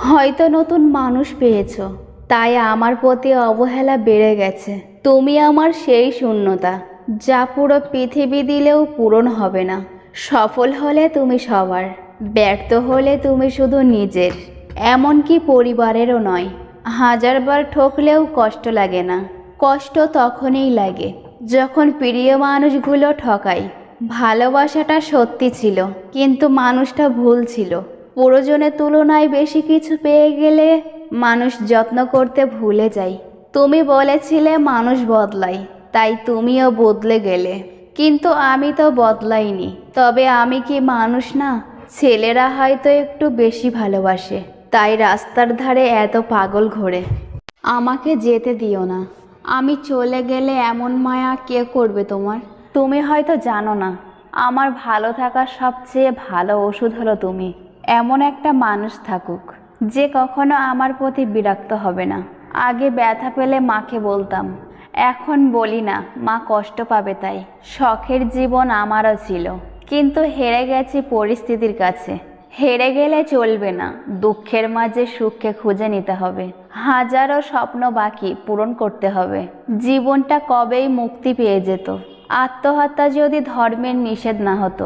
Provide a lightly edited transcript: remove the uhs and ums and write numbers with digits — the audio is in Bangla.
হয়তো নতুন মানুষ পেয়েছো, তাই আমার প্রতি অবহেলা বেড়ে গেছে। তুমি আমার সেই শূন্যতা, যা পুরো পৃথিবী দিলেও পূরণ হবে না। সফল হলে তুমি সবার, ব্যর্থ হলে তুমি শুধু নিজের, এমনকি পরিবারেরও নয়। হাজারবার ঠকলেও কষ্ট লাগে না। কষ্ট তখনই লাগে যখন প্রিয় মানুষগুলো ঠকায়। ভালোবাসাটা সত্যি ছিল, কিন্তু মানুষটা ভুল ছিল। প্রয়োজনের তুলনায় বেশি কিছু পেয়ে গেলে মানুষ যত্ন করতে ভুলে যায়। তুমি বলেছিলে মানুষ বদলায়, তাই তুমিও বদলে গেলে, কিন্তু আমি তো বদলাইনি। তবে আমি কি মানুষ না? ছেলেরা হয়তো একটু বেশি ভালোবাসে, তাই রাস্তার ধারে এত পাগল ঘোরে। আমাকে যেতে দিও না। আমি চলে গেলে এমন মায়া কে করবে তোমার? তুমি হয়তো জানো না, আমার ভালো থাকার সবচেয়ে ভালো ওষুধ হলো তুমি। এমন একটা মানুষ থাকুক যে কখনো আমার প্রতি বিরক্ত হবে না। আগে ব্যথা পেলে মাকে বলতাম, এখন বলি না, মা কষ্ট পাবে তাই। শখের জীবন আমারও ছিল, কিন্তু হেরে গেছি পরিস্থিতির কাছে। হেরে গেলে চলবে না, দুঃখের মাঝে সুখকে খুঁজে নিতে হবে। হাজারো স্বপ্ন বাকি পূরণ করতে হবে। জীবনটা কবেই মুক্তি পেয়ে যেত, আত্মহত্যা যদি ধর্মের নিষেধ না হতো।